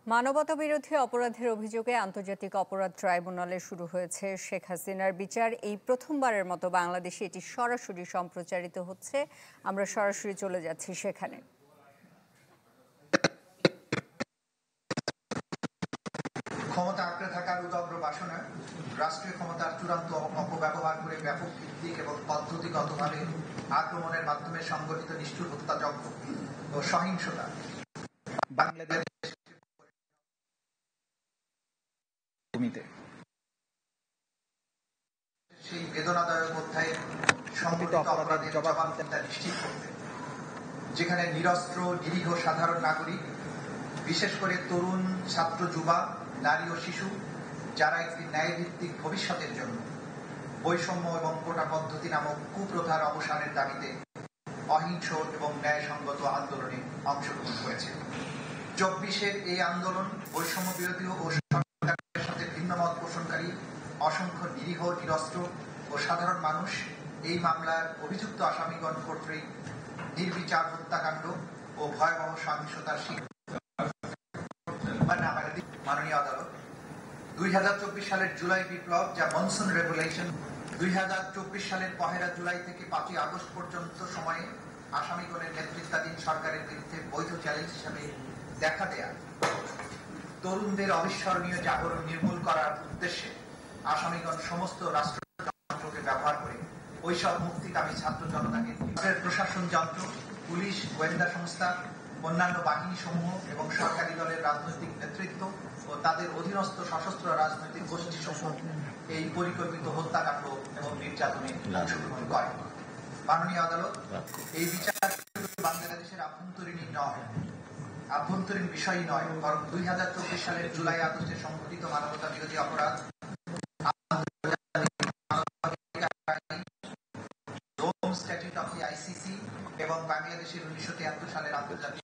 মানবতাবিরোধী অপরাধের অভিযোগে আন্তর্জাতিক অপরাধ ট্রাইব্যুনালে শুরু হয়েছে শেখ হাসিনার বিচার। এই প্রথমবারের মতো বাংলাদেশে এটি সরাসরি সম্প্রচারিত হচ্ছে। আমরা সরাসরি চলে যাচ্ছি সেখানে। ক্ষমতা আঁকড়ে থাকার উদগ্র বাসনা, রাষ্ট্রীয় ক্ষমতার চূড়ান্ত অপব্যবহার করে ব্যাপক ভিত্তিক এবং পদ্ধতিগতভাবে আক্রমণের মাধ্যমে সংগঠিত নিষ্ঠুর হত্যাযজ্ঞ ও সহিংসতা বাংলাদেশ সেই বেদনাদায়ক অধ্যায়ে সংগঠিত অপরাধের জবাবদিহিতা নিশ্চিত করতে, যেখানে নিরস্ত্র নিরীহ সাধারণ নাগরিক, বিশেষ করে তরুণ, ছাত্র, যুবা, নারী ও শিশু, যারা একটি ন্যায়ভিত্তিক ভবিষ্যতের জন্য বৈষম্য এবং কোটা পদ্ধতি নামক কুপ্রথার অবসানের দাবিতে অহিংস এবং ন্যায়সঙ্গত আন্দোলনে অংশগ্রহণ করেছে। 24-এর এই আন্দোলন বৈষম্য বিরোধী ও সরকারের সাথে ভিন্নমত পোষণকারী অসংখ্য নিরীহ, নিরস্ত্র ও সাধারণ মানুষ এই মামলার অভিযুক্ত আসামিগণ কর্তৃক নির্বিচার হত্যাকাণ্ড ও ভয়াবহ সহিংসতার শিকার। মাননীয় আদালত 2024 সালের জুলাই বিপ্লব, যা মনসুন রেগুলেশন, 2024 সালের 1 জুলাই থেকে 5 আগস্ট পর্যন্ত সময়ে আসামিগণের নেতৃত্বাধীন সরকারের বিরুদ্ধে বৈধ চ্যালেঞ্জ হিসেবে দেখা দেয়া তরুণদের অবিস্মরণীয় জাগরণ নির্মূল করার উদ্দেশ্যে আসামিগণ সমস্ত রাষ্ট্রযন্ত্রকে ব্যবহার করে ওইসব মুক্তিকামী ছাত্র জনতাকে প্রশাসন যন্ত্র, পুলিশ, গোয়েন্দা সংস্থা, অন্যান্য বাহিনী সমূহ এবং সরকারি দলের রাজনৈতিক নেতৃত্ব ও তাদের অধীনস্থ সশস্ত্র রাজনৈতিক গোষ্ঠী সমূহ এই পরিকল্পিত হত্যাকাণ্ড এবং নির্যাতনে অংশগ্রহণ করে। মাননীয় আদালত, এই বিচার বাংলাদেশের আভ্যন্তরীণ বিষয় নয়, বরং 2024 সালের জুলাই আগস্টে সংঘটিত মানবতা বিরোধী অপরাধ, Rome statute of the ICC এবং বাংলাদেশের 1973 সালের আন্তর্জাতিক